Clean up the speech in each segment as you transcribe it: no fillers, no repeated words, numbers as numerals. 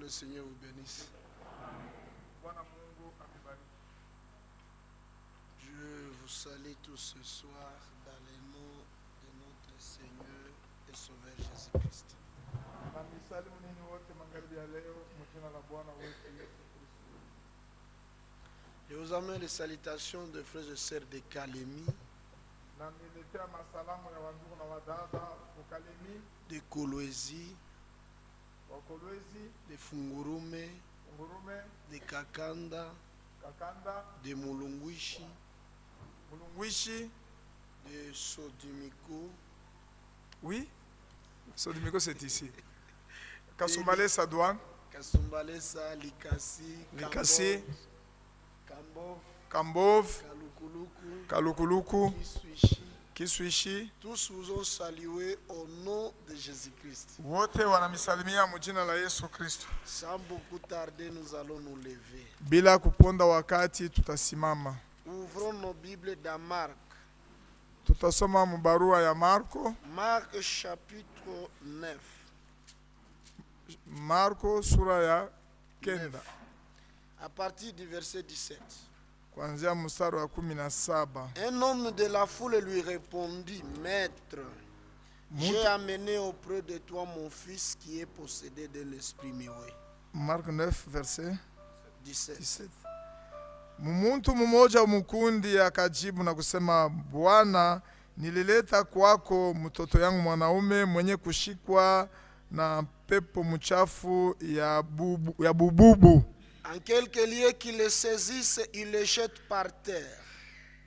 le Seigneur vous bénisse. Je vous salue tous ce soir dans le nom de notre Seigneur et Sauveur Jésus-Christ. Je vous amène les salutations de frères et sœurs de Kalemi, de Kolwezi, de Fungurume, de Kakanda, de Mulungwishi, de Sodimiko. Oui, Sodimiko c'est ici. Kasumbalesa Douane. Kasumbalesa, Likasi, Kambov, Kalukuluku, Kiswishi. Tous vous ont salué au nom de Jésus-Christ. Wote wanamisalimia mujina la Yesu Kristo. Sans beaucoup tarder, nous allons nous lever. Bila kuponda wakati tutasimama. Ouvrons nos Bibles dans Marc. Tutasoma mubarua ya Marko. Marc chapitre 9. Marko sura ya 9. À partir du verset 17. Kuanzia mstari wa 17. Un homme de la foule lui répondit, Maître, j'ai amené auprès de toi mon fils qui est possédé de l'esprit miwe. Mark 9 verset 17. Muntu mmoja mkundi akajibu na kusema, Bwana, nilileta kwako mtoto yangu mwanaume mwenye kushikwa na pepo mchafu ya bububu. En quelques lieux qui le saisissent, il le jette par terre.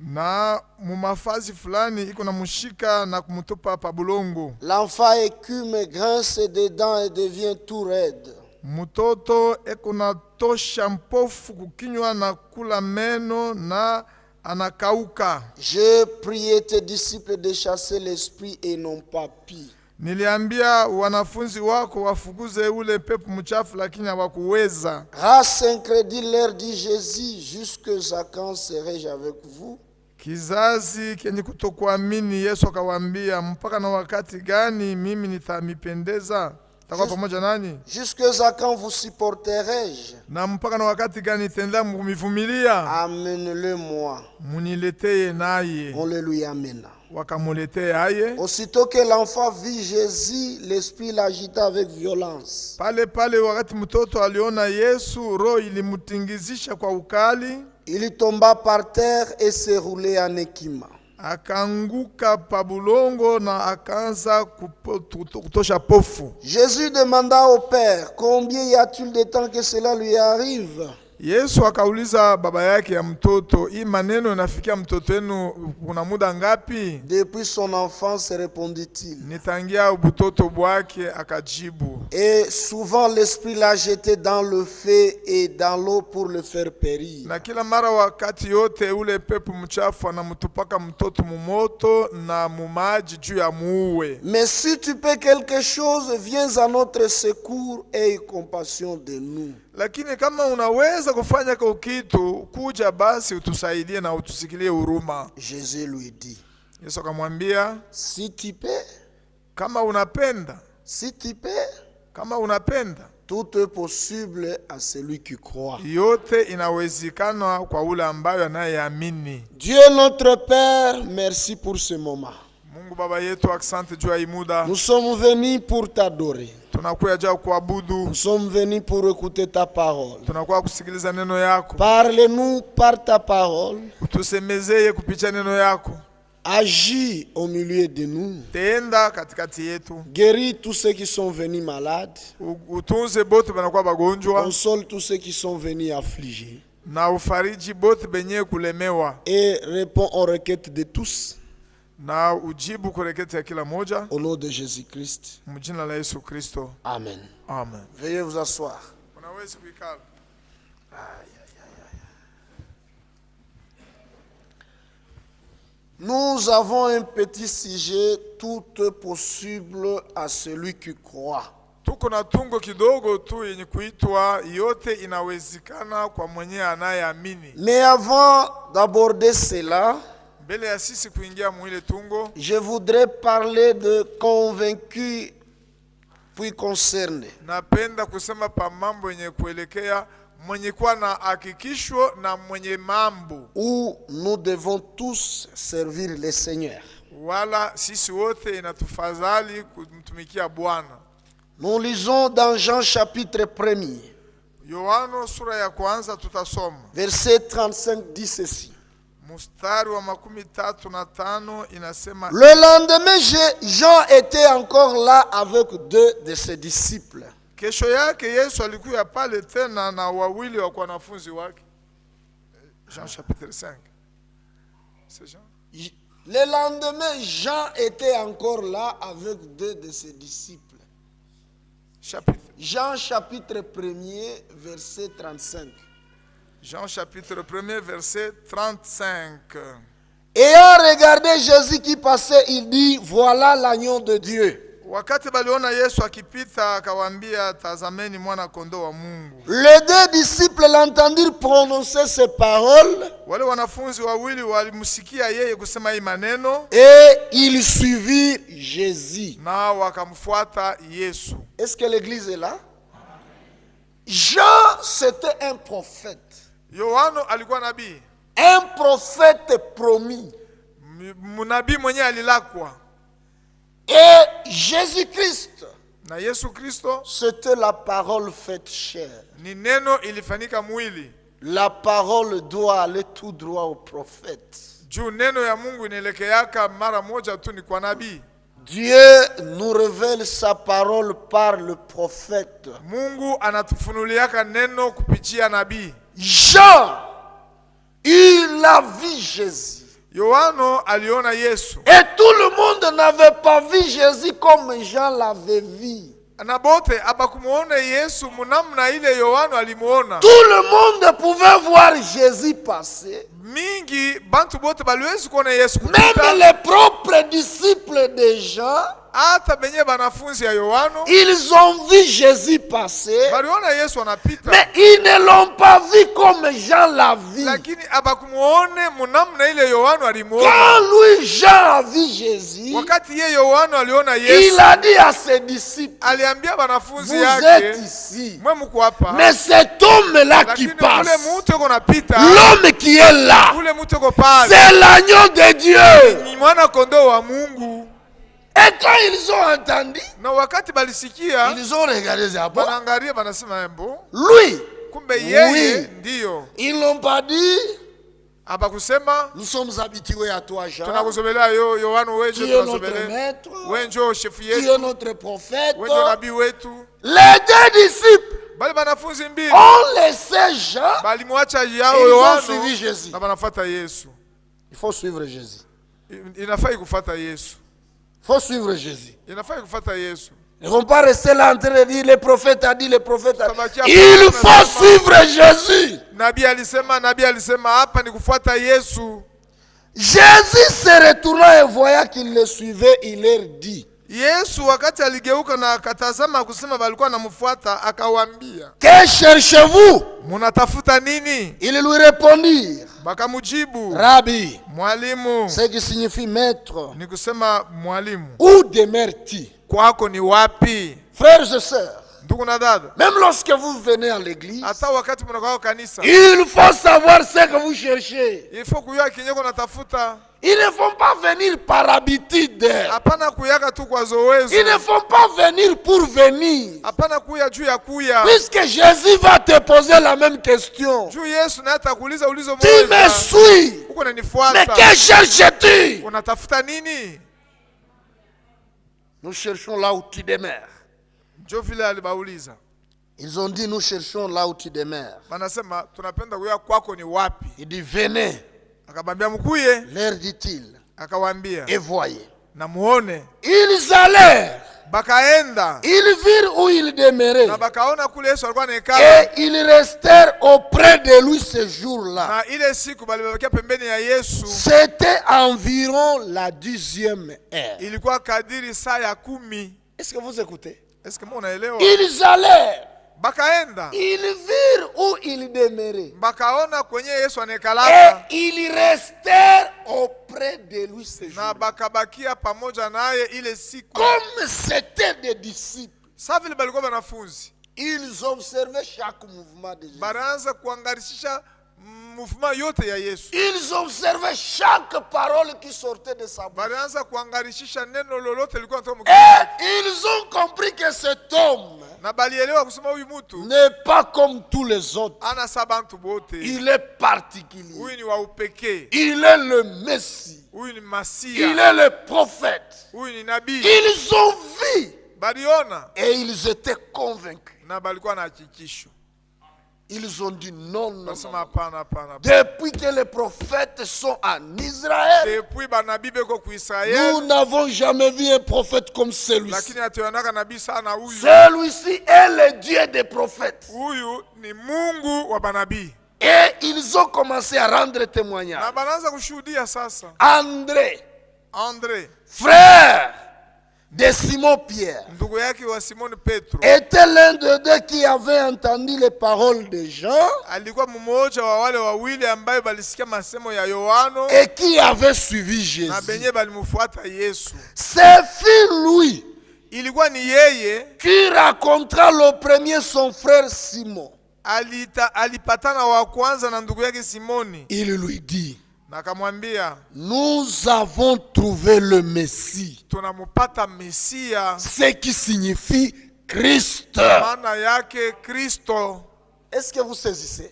Na mumafazi fulani iko na mushika na kumutupa pa bulongo. L'enfant écume, grince des dents et devient tout raide. Mutoto eko na tosha mpofu kukinywa na kula meno na anakauka. Je priais tes disciples de chasser l'esprit et non pas pis. Niliambia wanafunzi wako wafukuze ule pepo mchafu lakini hawakuweza. Race incrédule, leur dit Jésus, jusqu'à quand serai-je avec vous? Kizazi kenye kutokuamini, Yesu akawaambia, mpaka na wakati gani mimi nitamipendeza? Takuwa pamoja nani? Jusqu'à quand vous supporterai-je? Na mpaka na wakati gani nitaendelea kumivumilia? Amène-le moi. Muniletee naye. On le lui amena. Wakamuletea aye. Aussitôt que l'enfant vit Jésus, l'esprit l'agita avec violence. Pale wakati mtoto aliona Yesu, roho ilimutingizisha kwa ukali. Il tomba par terre et se roulait en équima. Akanguka pabulongo na akaanza kutosha pofu. Jésus demanda au Père, combien y a-t-il de temps que cela lui arrive? Yesu akauliza baba yake ya mtoto, hii maneno inafikia mtoto wenu kuna muda ngapi? Depuis son enfance, répondit-il. Nitangia ubutoto bwake, akajibu. Et souvent l'esprit l'a jeté dans le feu et dans l'eau pour le faire périr. Na kila mara wakati yote ule pepo mchafu anamtupaka mtoto mumoto na mumaji juu ya muue. Mais si tu peux quelque chose, viens à notre secours et aie compassion de nous. Lakini kama unaweza kufanya kwa kitu, kuja basi utusaidie na utusikilie huruma. Jésus lui dit. Yesu akamwambia, si tu peux, kama unapenda, si tu peux, kama unapenda, tout est possible à celui qui croit. Yote inawezekana kwa ule ambaye anayeamini. Dieu notre Père, merci pour ce moment. Mungu Baba yetu, asante juu ya muda. Nous sommes venus pour t'adorer. Tunakuja juu kuabudu. Nous sommes venus pour écouter ta parole. Tunakuwa kusikiliza neno yako. Parle-nous par ta parole. Utusemezeye kupitia neno yako. Agis au milieu de nous. Tenda katikati yetu. Guéris tous ceux qui sont venus malades. Utunze bote banakuwa bagonjwa. Console tous ceux qui sont venus affligés. Na ufariji bote benye kulemewa. Et réponds aux requêtes de tous. Na ujibu kureketi ya kila moja. Au nom de Jésus-Christ. Mjina la Yesu Kristo. Amen. Amen. Veuillez vous asseoir. Unaweza kuikala. Nous avons un petit sujet, tout est possible à celui qui croit. Tuko na tungo kidogo tu yenye kuitwa yote inawezekana kwa mwenye anayeamini. Mais avant d'aborder cela, mbele ya sisi kuingia mwile tungo, je voudrais parler de convaincu puis concerné. Napenda kusema pa mambo yenye kuelekea mwenye kuwa na hakikisho na mwenye mambo. Où nous devons tous servir le Seigneur. Wala sisi wote inatufadhali kumtumikia Bwana. Nous lisons dans Jean chapitre 1er. Yohano sura ya kwanza tutasoma. Verset 35 dit ceci. Mstari wa 35 inasema. Le lendemain, Jean était encore là avec 2 de ses disciples. Kesho yake Yesu alikuwa pale tena na wawili wa wanafunzi wake. Jean chapitre 5. C'est Jean. Le lendemain, Jean était encore là avec 2 de ses disciples. Jean chapitre 1er, verset 35. Jean chapitre 1er, verset 35. Ayant regardé Jésus qui passait, il dit, voilà l'agneau de Dieu. Wakati baliona Yesu akipita akawaambia tazameni mwana kondoo wa Mungu. Les 2 disciples l'entendirent prononcer ces paroles. Wale wanafunzi wawili walimsikia yeye kusema hii maneno. Et ils suivirent Jésus. Na wakamfuata Yesu. Est-ce que l'église est là? Jean, c'était un prophète. Yohano alikuwa nabii. Un prophète promis. Nabii mwenye alilakwa. Et Jésus-Christ, na Yesu Kristo, c'était la parole faite chair. Ni neno ilifanyika mwili. La parole doit aller tout droit au prophète. Juu neno ya Mungu inaelekeaka mara moja tu ni kwa nabii. Dieu nous révèle sa parole par le prophète. Mungu anatufunuliaka neno kupitia nabii. Jean, il a vu Jésus. Yohano aliona Yesu. Et tout le monde n'avait pas vu Jésus comme Jean l'avait vu. Na bote abakumuona Yesu munamna ile Yohano alimuona. Tout le monde pouvait voir Jésus passer. Mingi bantu bote baliwezi kuona Yesu kupita. Même les propres disciples de Jean, hata benye banafunzi ya Yohano, ils ont vu Jésus passer. Baliona Yesu anapita. Mais ils ne l'ont pas vu comme Jean l'a vu. Lakini abakumuone munamna ile Yohano alimuona. Quand lui Jean a vu Jésus, wakati ye Yohano aliona Yesu, il a dit à ses disciples, aliambia banafunzi vous yake, êtes ici. mwe mko hapa. Mais cet homme-là qui passe, l'homme qui est là, c'est l'agneau de Dieu. Ni mwana kondoo wa Mungu. Et quand ils ont entendu, na wakati balisikia, ils ont regardé Zabo. Banaangalia banasema embo. Lui, kumbe yeye oui, ndio. Ils n'ont pas dit, abakusema, nous sommes habitués à toi Jean. Tunakusomelea Yohano wewe, tu es notre maître. Wewe ndio chef yetu. Tu es notre prophète. Wewe ndio nabii wetu. Les 2 disciples bali banafunzi mbili ont laissé Jean. Balimwacha yao Yohano. Ils ont suivi Jésus. Na banafuata Yesu. Il faut suivre Jésus. Inafai kufuata Yesu. Il faut suivre Jésus. Inafai kufuata Yesu. Ils ne vont pas rester là en train de dire le prophète a dit, le prophète a dit. Il faut suivre Jésus. Nabii alisema hapa ni kufuata Yesu. Jésus se retourna et voyant qu'il le suivait, il leur dit. Yesu wakati aligeuka na akatazama kusema balikuwa namfuata akawaambia, que cherchez-vous? Munatafuta nini? Ils lui répondirent, bakamujibu, Rabbi, mwalimu, ce qui signifie maître. Ni kusema mwalimu. Où demeures-tu? Kwako ni wapi? Frères et sœurs, ndugu na dada, même lorsque vous venez à l'église, hata wakati mnakaa kanisa, il faut savoir ce que vous cherchez. Il faut kujua kinyeko natafuta. Ils ne font pas venir par habitude. Hapana kuyaka tu kwa zoezo. Ils ne font pas venir pour venir. Hapana kuya juu ya kuya. Puisque Jésus va te poser la même question. Juu Yesu na atakuuliza ulizo moja. Tu me suis. Uko unanifuata. Mais que cherches-tu? Unatafuta nini? Nous cherchons là où tu demeures. Ndio vile alibauliza. Ils ont dit nous cherchons là où tu demeures. Wanasema tunapenda kuya kwako ni wapi? Il dit venez. Akabambia mkuye. Leur dit-il. Akawaambia. Et voyez. Na muone. Ils allèrent. Bakaenda. Ils virent où il demeurait. Na bakaona kule Yesu alikuwa anakaa. Et ils restèrent auprès de lui ce jour-là. Na ile siku balibakia pembeni ya Yesu. C'était environ la 10e heure. Ilikuwa kadiri saa ya 10. Est-ce que vous écoutez? Est-ce que munaelewa? Ils allèrent. Bakaenda. Ils virent où il demeurait. Bakaona kwenye Yesu anekalaka. Et ils restèrent auprès de lui ce jour. Na bakabakia pamoja naye ile siku. Comme c'était des disciples. Sa vile balikuwa banafunzi. Ils observaient chaque mouvement de Jésus. Banaanza kuangarishisha mouvement yote ya Yesu. Ils observaient chaque parole qui sortait de sa bouche. Banaanza kuangarishisha neno lolote liko kutoka Et ils ont compris que cet homme na balielewa kusema huyu mtu n'est pas comme tous les autres. ana sabantu bote. Il est particulier. Huyu ni wa upekee. Il est le Messie. Huyu ni Masia. Il est le prophète. Huyu ni nabii. Ils ont vu Baliona et ils étaient convaincus. na balikuwa na hakikisho. Ils ont dit non, non, Basema non. hapana hapana. Depuis que les prophètes sont en Israël, Depuis banabii beko ku Israel, nous n'avons jamais vu un prophète comme celui-ci. lakini atuonaka nabii sana huyu. Celui-ci est le Dieu des prophètes. Huyu ni Mungu wa banabii. Et ils ont commencé à rendre Na témoignage. banaanza kushuhudia sasa. André, André, frère de Simon-Pierre, ndugu yake wa Simon Petro, était l'un de deux qui avait entendu les paroles de Jean alikuwa mmoja wa wale wawili ambaye balisikia masemo ya Yohano et qui avait suivi Jésus. na benye balimfuata Yesu. C'est lui Ilikuwa ni yeye qui racontera le premier son frère Simon. alipatana wa kwanza na ndugu yake Simoni Il lui dit, na akamwambia, nous avons trouvé le Messie, tunamupata Mesia, ce qui signifie Christ. maana yake Kristo. Est-ce que vous saisissez?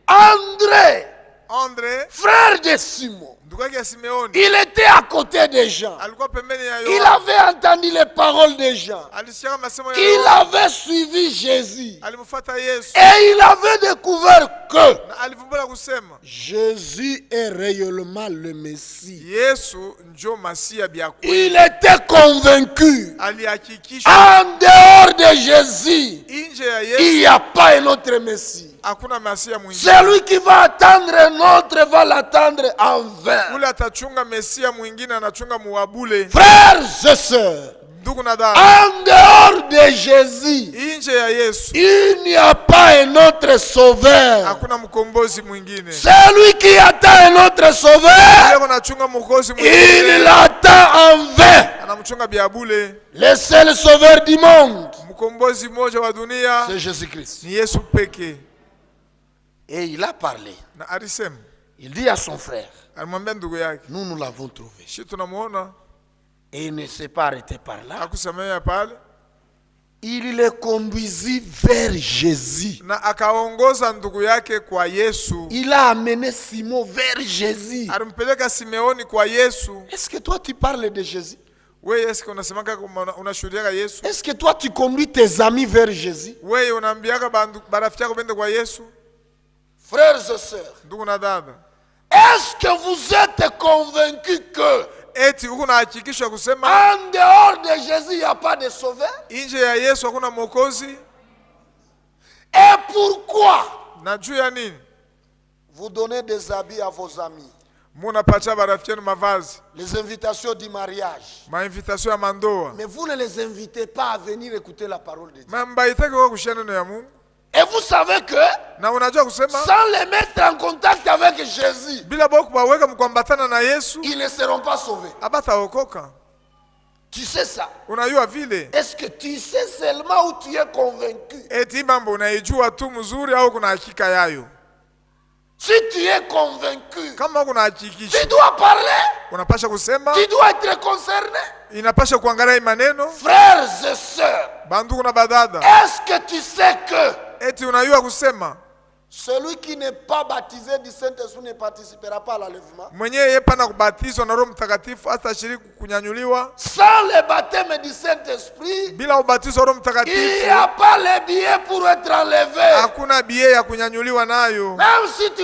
André, André, frère de Simon, ndugu yake Simeoni, il était à côté de Jean. alikuwa pembeni ya Il Yohana. avait entendu les paroles de Jean. Alisikia masemo ya Il Yohana, avait suivi Jésus. alimfuata Yesu Et il avait découvert que na alivumbula kusema Jésus est réellement le Messie. Yesu njo Masia bya kweli. Il était convaincu. Alihakikisha En dehors de Jésus, nje ya il Yesu n'y a pas un autre Messie. hakuna Masia mwingine. Celui qui va attendre un autre va l'attendre en vain. Ule atachunga Mesia mwingine anachunga muwabule. Frères et sœurs, Ndugu na dada, en dehors de Jésus, nje ya Yesu il n'y a pas un autre sauveur. hakuna mkombozi mwingine. Celui qui attend un autre sauveur, Yeye anachunga mkombozi il mwingine, l'attend en vain. anamchunga biabule. Le seul sauveur du monde, Mkombozi mmoja wa dunia c'est Jésus-Christ. ni Yesu pekee. Et il a parlé. Na alisema, Il dit à son frère, alimwambia ndugu yake, nous l'avons trouvé. shi tunamuona, Et il ne s'est pas arrêté par là. akusemea pale Il le conduisit vers Jésus. na akaongoza ndugu yake kwa Yesu. Il a amené Simon vers Jésus. Alimpeleka Simeoni kwa Yesu. Est-ce que toi tu parles de Jésus? Wewe Yesu unasemaka unashuhudia Yesu? Est-ce que toi tu conduis tes amis vers Jésus? Wewe unaambiaka barafiki yako bende kwa Yesu? Frères et sœurs, Ndugu na dada, est-ce que vous êtes convaincus que eti huko na hakikisha kusema en dehors de Jésus il n'y a pas de sauveur? nje ya Yesu hakuna mwokozi? Et pourquoi Na juu ya nini vous donnez des habits à vos amis? munapatia barafiki yenu mavazi, Les invitations du mariage. mainvitation ya mandoa, Mais vous ne les invitez pas à venir écouter la parole de Dieu. mambaitaki kwa kushia neno ya Mungu? Et vous savez que Na unajua kusema sans les mettre en contact avec Jésus, bila boko baweka mkwambatana na Yesu ils ne seront pas sauvés. abataokoka. Tu sais ça? Unajua vile Est-ce que tu sais seulement où tu es convaincu? eti mambo unaijua tu mzuri au kuna hakika yayo? Si tu es convaincu, Kama kuna hakikisha tu dois parler, unapasha kusema, tu dois être concerné. inapasha kuangalia hii maneno. Frères et sœurs, Bandugu na badada, est-ce que tu sais que eti unajua kusema celui qui n'est pas baptisé du Saint-Esprit ne participera pas à l'enlèvement? mwenyewe yepana kubatizwa na Roho Mtakatifu hata shiriki kunyanyuliwa? Sans le baptême du Saint-Esprit, Bila ubatizo wa Roho il n'y Mtakatifu a pas les billets pour être enlevé. hakuna bie ya kunyanyuliwa nayo. Même si tu